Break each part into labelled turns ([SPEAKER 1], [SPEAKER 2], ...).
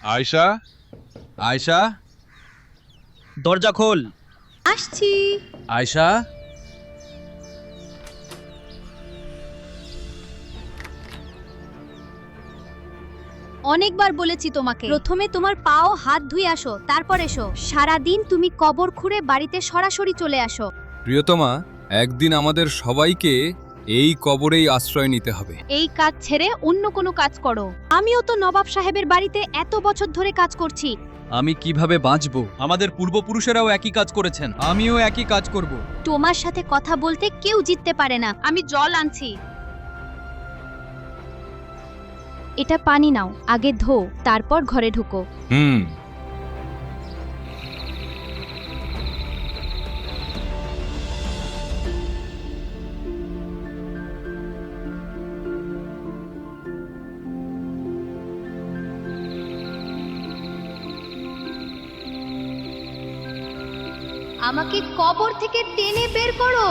[SPEAKER 1] আয়শা, আয়শা,
[SPEAKER 2] দরজা খোল।
[SPEAKER 3] আসছি।
[SPEAKER 1] আয়শা।
[SPEAKER 3] অনেকবার বলেছি তোমাকে প্রথমে তোমার পাও হাত ধুয়ে আসো, তারপর এসো। সারাদিন তুমি কবর খুঁড়ে বাড়িতে সরাসরি চলে আসো।
[SPEAKER 4] প্রিয়তমা, একদিন আমাদের সবাইকে এই কবরেই আশ্রয় নিতে হবে।
[SPEAKER 3] এই কাজ ছেড়ে অন্য কোনো কাজ করো। আমিও তো নবাব সাহেবের বাড়িতে এত বছর ধরে কাজ করছি।
[SPEAKER 2] আমি কিভাবে বাঁচব? আমাদের পূর্বপুরুষেরাও একই কাজ করেছেন, আমিও একই কাজ করব।
[SPEAKER 3] তোমার সাথে কথা বলতে কেউ জিততে পারে না। আমি জল আনছি। এটা পানি নাও, আগে ধো, তারপর ঘরে ঢুকো।
[SPEAKER 4] হুম।
[SPEAKER 3] আমাকে কবর থেকে টেনে বের করো।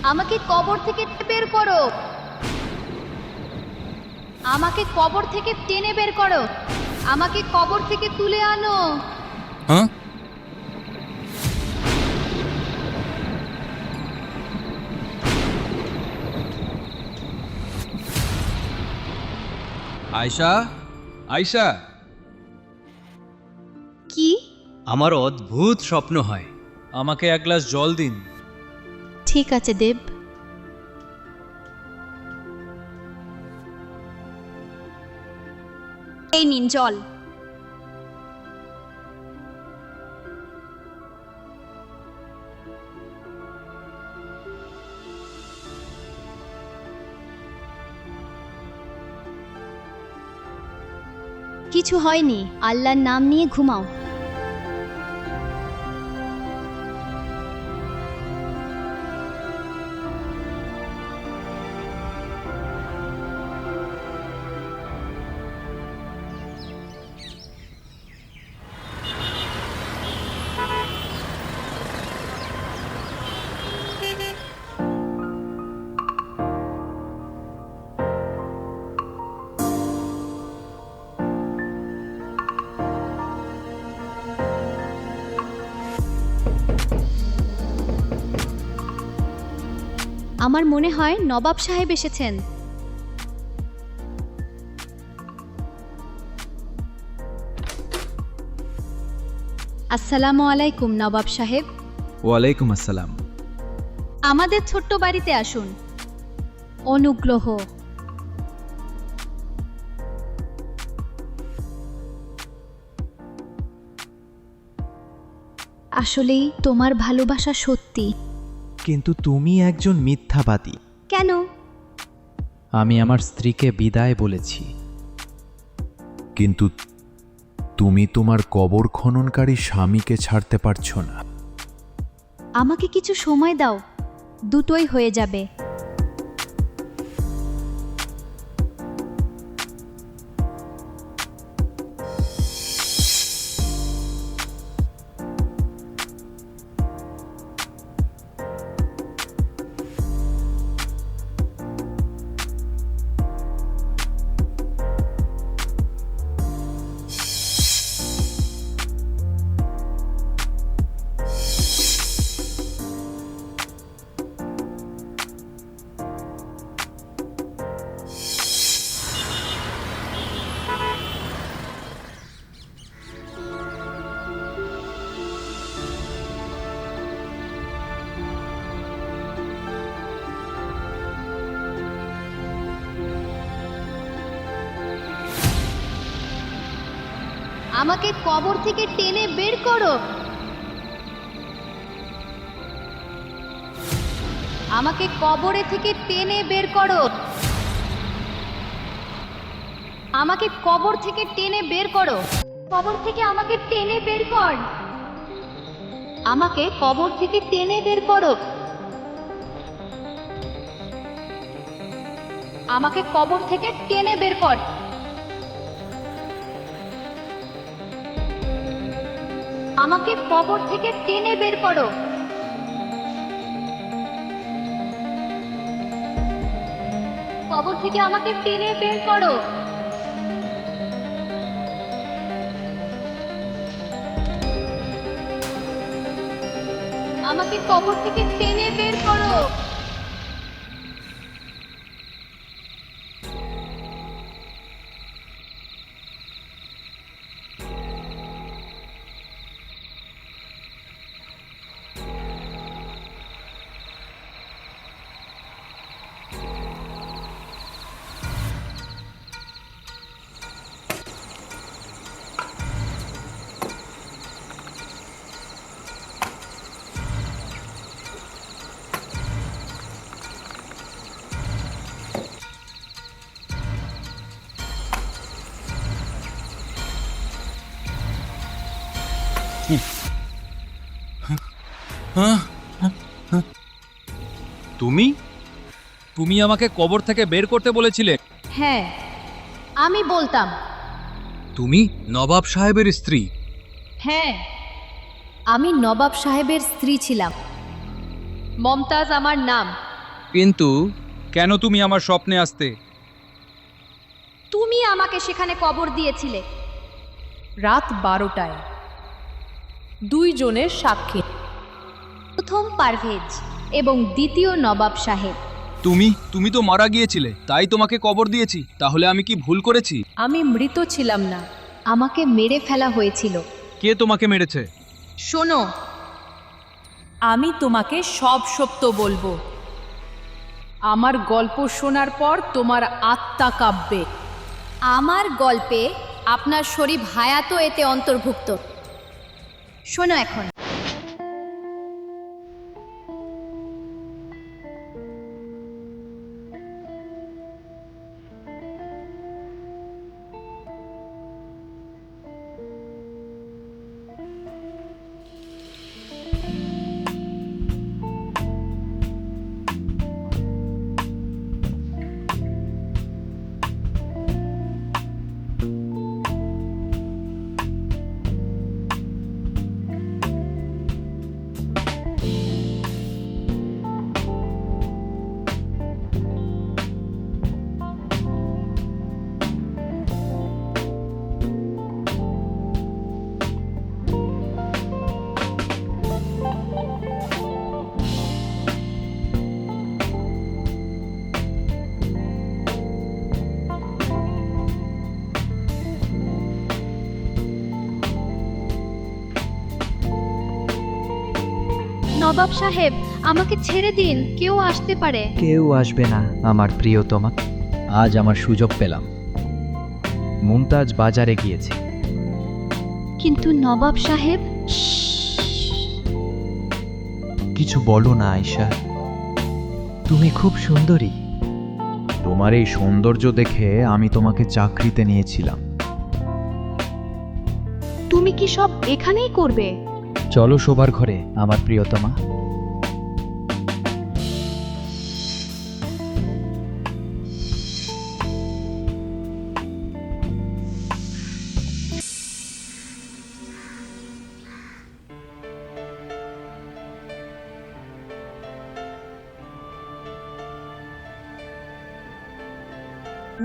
[SPEAKER 3] আমাকে কবর থেকে বের করো। আমাকে কবর থেকে টেনে বের করো। আমাকে কবর থেকে তুলে আনো।
[SPEAKER 4] হ্যাঁ?
[SPEAKER 1] আয়শা, আয়শা।
[SPEAKER 3] কি?
[SPEAKER 2] আমার অদ্ভুত স্বপ্ন হয়। আমাকে এক গ্লাস জল দিন।
[SPEAKER 3] ঠিক আছে দেব। এই নিন জল। কিছু হয়নি, আল্লাহর নাম নিয়ে ঘুমাও। আমার মনে হয় নবাব সাহেব এসেছেন। আসসালামু আলাইকুম নবাব সাহেব।
[SPEAKER 2] ওয়ালাইকুম আসসালাম।
[SPEAKER 3] আমাদের ছোট্ট বাড়িতে আসুন। অনুগ্রহ। আসলেই তোমার ভালোবাসা সত্যি।
[SPEAKER 5] কিন্তু তুমি একজন মিথ্যাবাদী।
[SPEAKER 3] কেন?
[SPEAKER 5] আমি আমার স্ত্রীকে বিদায় বলেছি।
[SPEAKER 6] কিন্তু তুমি তোমার কবর খননকারী স্বামীকে ছাড়তে পারছো না।
[SPEAKER 3] আমাকে কিছু সময় দাও, দুটোই হয়ে যাবে। আমাকে কবর থেকে টেনে বের করো। আমাকে কবরে থেকে টেনে বের করো। আমাকে কবর থেকে টেনে বের করো। কবর থেকে আমাকে টেনে বের কর। আমাকে কবর থেকে টেনে বের করো। আমাকে কবর থেকে টেনে বের কর। আমাকে কবর থেকে টেনে বের করো। কবর থেকে আমাকে টেনে বের করো। আমাকে কবর থেকে টেনে বের করো।
[SPEAKER 2] তুমি তুমি আমাকে কবর থেকে বের করতে বলেছিলে।
[SPEAKER 3] হ্যাঁ, আমি বলতাম।
[SPEAKER 2] তুমি নবাব সাহেবের স্ত্রী।
[SPEAKER 3] হ্যাঁ, আমি নবাব সাহেবের স্ত্রী ছিলাম। মমতাজ আমার নাম।
[SPEAKER 2] কিন্তু কেন তুমি আমার স্বপ্নে আসতে?
[SPEAKER 3] তুমি আমাকে সেখানে কবর দিয়েছিলে।
[SPEAKER 7] রাত 12টায় দুইজনের সাক্ষী।
[SPEAKER 3] প্রথম পারভেজ এবং দ্বিতীয় নবাব সাহেব।
[SPEAKER 2] তুমি তো মারা গিয়েছিলে, তাই তোমাকে কবর দিয়েছি। তাহলে আমি কি ভুল করেছি?
[SPEAKER 7] আমি মৃত ছিলাম না।
[SPEAKER 3] আমাকে মেরে ফেলা হয়েছিল।
[SPEAKER 2] কে তোমাকে মেরেছে?
[SPEAKER 3] শোনো,
[SPEAKER 7] আমি তোমাকে সব সত্য বলবো। আমার গল্প শোনার পর তোমার আত্মা কাঁপবে।
[SPEAKER 3] আমার গল্পে আপনার শরীফ হায়াতও এতে অন্তর্ভুক্ত। শোনো এখন। নবাব সাহেব, আমাকে ছেড়ে দিন। কেউ আসতে পারে।
[SPEAKER 5] কেউ আসবে না আমার প্রিয়তমা। আজ আমার সুযোগ পেলাম। মুমতাজ বাজারে গিয়েছে।
[SPEAKER 3] কিন্তু নবাব সাহেব।
[SPEAKER 6] কিছু বলো না আয়শা।
[SPEAKER 5] তুমি খুব সুন্দরী।
[SPEAKER 6] তোমার এই সৌন্দর্য দেখে আমি তোমাকে চাকরিতে নিয়েছিলাম।
[SPEAKER 3] তুমি কি সব এখানেই করবে?
[SPEAKER 5] চলো শোবার ঘরে আমার প্রিয়তমা।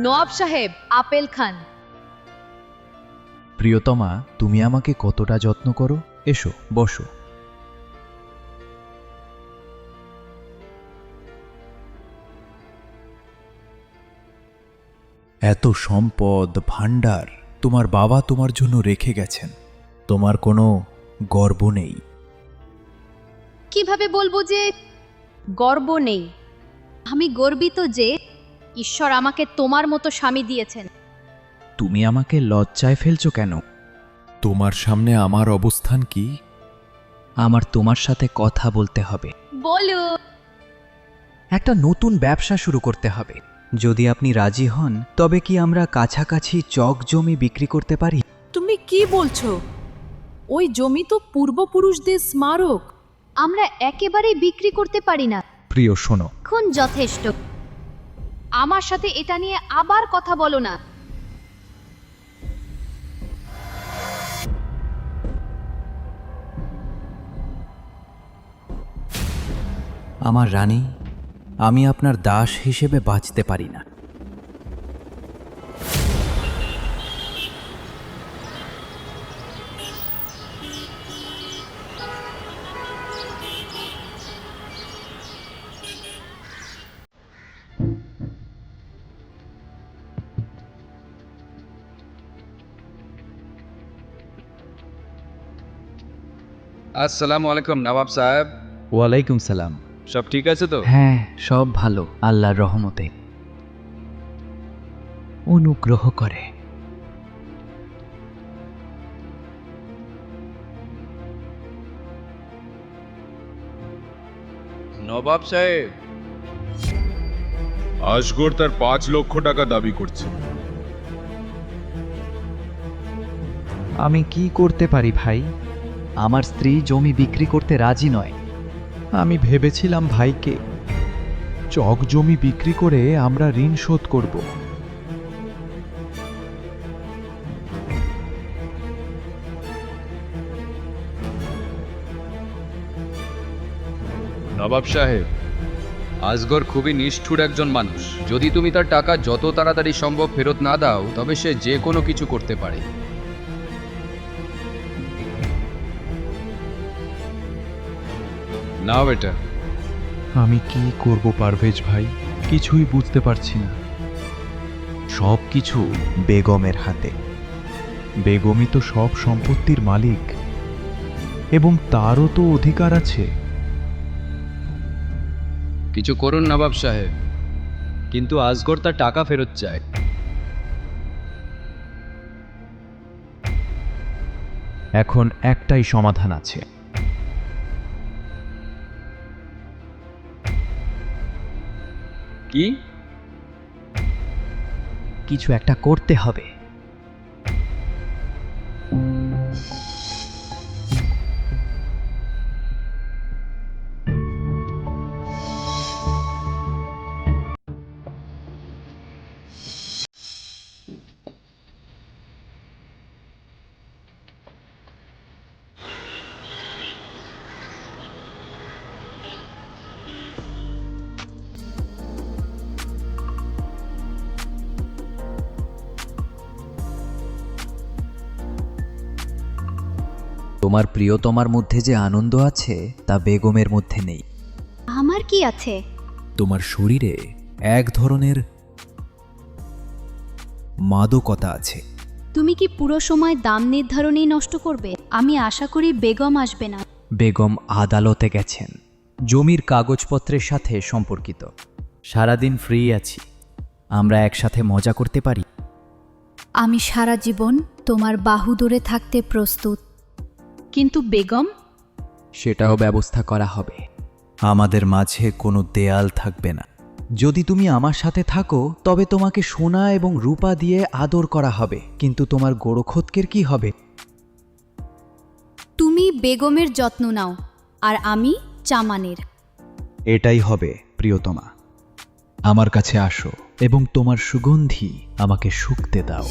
[SPEAKER 7] নওয়াব সাহেব, আপেল খান।
[SPEAKER 6] প্রিয়তমা, তুমি আমাকে কতটা যত্ন করো। এসো, বসো। এত সম্পদ ভাণ্ডার তোমার বাবা তোমার জন্য রেখে গেছেন। তোমার কোনো গর্ব নেই।
[SPEAKER 3] কিভাবে বলবো যে গর্ব নেই? আমি গর্বিত যে ঈশ্বর আমাকে তোমার মতো স্বামী দিয়েছেন।
[SPEAKER 5] তুমি আমাকে লজ্জায় ফেলছো কেন?
[SPEAKER 6] তোমার সামনে আমার অবস্থান কি?
[SPEAKER 5] আমার তোমার সাথে কথা বলতে হবে।
[SPEAKER 3] বলো।
[SPEAKER 5] একটা নতুন ব্যবসা শুরু করতে হবে। যদি আপনি রাজি হন তবে কি আমরা কাছাকাছি চক জমি বিক্রি করতে পারি?
[SPEAKER 7] তুমি কি বলছো? ওই জমি তো পূর্বপুরুষদের স্মারক।
[SPEAKER 3] আমরা একেবারেই বিক্রি করতে পারি না।
[SPEAKER 6] প্রিয় শোনো,
[SPEAKER 3] এখন যথেষ্ট। আমার সাথে এটা নিয়ে আবার কথা বলো না।
[SPEAKER 5] আমার রানী, আমি আপনার দাস হিসেবে বাঁচতে পারি না।
[SPEAKER 1] আসসালামু আলাইকুম নবাব সাহেব।
[SPEAKER 5] ওয়ালাইকুম সালাম।
[SPEAKER 1] সব ঠিক আছে তো?
[SPEAKER 5] হ্যাঁ, সব ভালো আল্লাহর রহমতে। অনুগ্রহ করে।
[SPEAKER 1] নবাব সাহেব,
[SPEAKER 8] আসগর তার 5 লক্ষ টাকা দাবি করছে।
[SPEAKER 5] আমি কি করতে পারি ভাই? আমার স্ত্রী জমি বিক্রি করতে রাজি নয়।
[SPEAKER 6] আমি ভেবেছিলাম ভাইকে চক জমি বিক্রি করে আমরা ঋণ শোধ করব।
[SPEAKER 1] নবাব সাহেব, আসগর খুবই নিষ্ঠুর একজন মানুষ। যদি তুমি তার টাকা যত তাড়াতাড়ি সম্ভব ফেরত না দাও, তবে সে যে কোনো কিছু করতে পারে। নাও এটা।
[SPEAKER 6] আমি কি করব পারভেজ ভাই, কিছুই বুঝতে পারছি না। সব কিছু বেগমের হাতে। বেগমই তো সব সম্পত্তির মালিক, এবং তারও তো অধিকার আছে।
[SPEAKER 1] কিছু করুন নবাব সাহেব।
[SPEAKER 2] কিন্তু আসগর তার টাকা ফেরত চায়।
[SPEAKER 6] এখন একটাই সমাধান আছে।
[SPEAKER 1] কি?
[SPEAKER 5] কিছু একটা করতে হবে। তোমার প্রিয়তমার মধ্যে যে আনন্দ আছে তা বেগমের মধ্যে নেই।
[SPEAKER 3] আমার কি আছে?
[SPEAKER 6] তোমার শরীরে এক ধরনের মাদকতা আছে।
[SPEAKER 3] তুমি কি পুরো সময় দাম নির্ধারণেই নষ্ট করবে? আমি আশা করি বেগম আসবে না।
[SPEAKER 5] বেগম আদালতে গেছেন, জমির কাগজপত্রের সাথে সম্পর্কিত। সারাদিন ফ্রি আছি, আমরা একসাথে মজা করতে পারি।
[SPEAKER 9] আমি সারা জীবন তোমার বাহু ধরে থাকতে প্রস্তুত।
[SPEAKER 7] কিন্তু বেগম,
[SPEAKER 5] সেটাও ব্যবস্থা করা হবে।
[SPEAKER 6] আমাদের মাঝে কোনো দেয়াল থাকবে না।
[SPEAKER 5] যদি তুমি আমার সাথে থাকো তবে তোমাকে সোনা এবং রূপা দিয়ে আদর করা হবে, কিন্তু তোমার গোরখৎকের কি হবে?
[SPEAKER 9] তুমি বেগমের যত্ন নাও আর আমি চামানের।
[SPEAKER 5] এটাই হবে প্রিয়তমা। আমার কাছে আসো এবং তোমার সুগন্ধি আমাকে শুকতে দাও।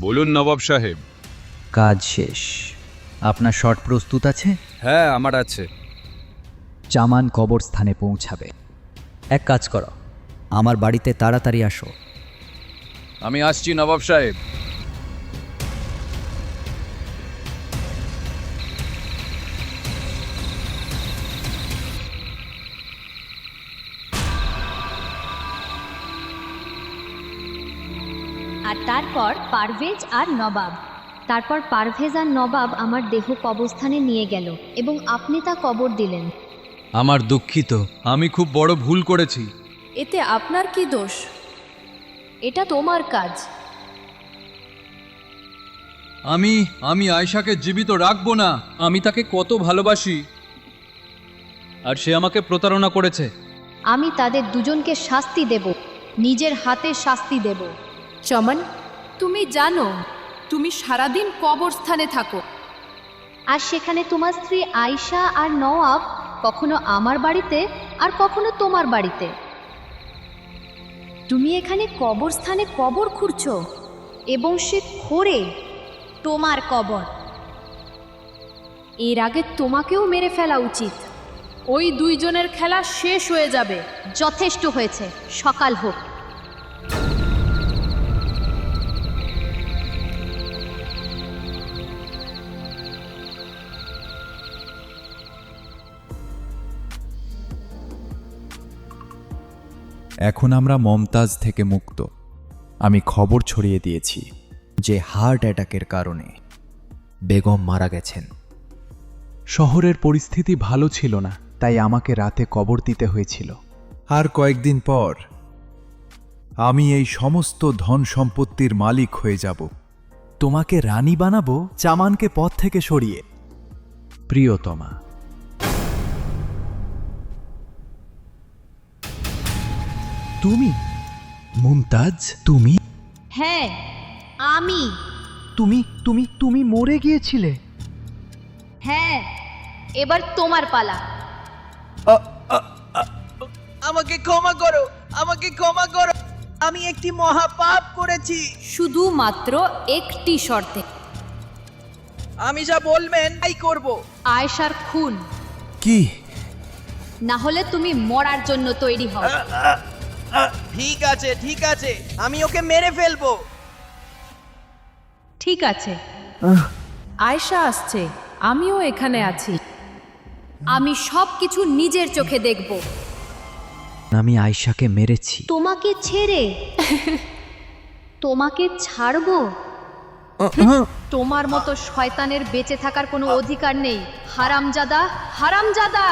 [SPEAKER 1] বলুন নবাব সাহেব।
[SPEAKER 5] কাজ শেষ। আপনার শট প্রস্তুত আছে?
[SPEAKER 2] হ্যাঁ, আমার আছে।
[SPEAKER 5] চামান কবরস্থানে পৌঁছাবে। এক কাজ করো, আমার বাড়িতে তাড়াতাড়ি আসো।
[SPEAKER 1] আমি আসছি নবাব সাহেব।
[SPEAKER 3] আর তারপর পারভেজ আর নবাব আমার দেহ কবরস্থানে নিয়ে গেল এবং আপনি তা কবর দিলেন।
[SPEAKER 2] আমার দুঃখিত, আমি খুব বড় ভুল করেছি।
[SPEAKER 7] এতে আপনার কি দোষ? এটা তোমার কাজ।
[SPEAKER 2] আমি আয়েশাকে জীবিত রাখবো না। আমি তাকে কত ভালোবাসি, আর সে আমাকে প্রতারণা করেছে।
[SPEAKER 3] আমি তাদের দুজনকে শাস্তি দেব, নিজের হাতে শাস্তি দেব।
[SPEAKER 7] চমন, তুমি জানো তুমি সারাদিন কবরস্থানে থাকো।
[SPEAKER 3] আর সেখানে তোমার স্ত্রী আয়েশা আর নওয়াব কখনো আমার বাড়িতে আর কখনো তোমার বাড়িতে। তুমি এখানে কবরস্থানে কবর খুঁড়ছো এবং সে খোঁড়ে তোমার কবর।
[SPEAKER 7] এর আগে তোমাকেও মেরে ফেলা উচিত। ওই দুইজনের খেলা শেষ হয়ে যাবে।
[SPEAKER 3] যথেষ্ট হয়েছে, সকাল হোক।
[SPEAKER 6] এখন আমরা মমতাজ থেকে মুক্ত। আমি খবর ছড়িয়ে দিয়েছি
[SPEAKER 5] যে হার্ট অ্যাটাকের কারণে বেগম মারা গেছেন।
[SPEAKER 6] শহরের পরিস্থিতি ভালো ছিল না, তাই আমাকে রাতে কবর দিতে হয়েছিল। আর কয়েকদিন পর আমি এই সমস্ত ধন সম্পত্তির মালিক হয়ে যাব। তোমাকে রানী বানাবো চামানকে পথ থেকে সরিয়ে। প্রিয়তমা, তুমি মুমতাজ? তুমি
[SPEAKER 3] হ্যাঁ, আমি।
[SPEAKER 5] তুমি তুমি তুমি মরে গিয়েছিলে?
[SPEAKER 3] হ্যাঁ, এবার তোমার পালা।
[SPEAKER 10] আমাকে ক্ষমা করো, আমাকে ক্ষমা করো। আমি একটি মহাপাপ করেছি।
[SPEAKER 7] শুধুমাত্র একটি শর্তে।
[SPEAKER 10] আমি যা বলবেন তাই করব।
[SPEAKER 3] আয়েশার খুন,
[SPEAKER 6] কি?
[SPEAKER 3] না হলে তুমি মরার জন্য তৈরি হও।
[SPEAKER 10] ঠিক আছে, ঠিক আছে, আমি ওকে মেরে ফেলবো।
[SPEAKER 7] ঠিক আছে, আয়েশা আসছে, আমিও এখানে আছি।
[SPEAKER 3] আমি সব কিছু নিজের চোখে দেখব।
[SPEAKER 5] আমি আয়েশাকে মেরেছি।
[SPEAKER 3] তোমাকে ছেড়ে তোমাকে ছাড়বো? তোমার মতো শয়তানের বেঁচে থাকার কোনো অধিকার নেই। হারামজাদা, হারামজাদা।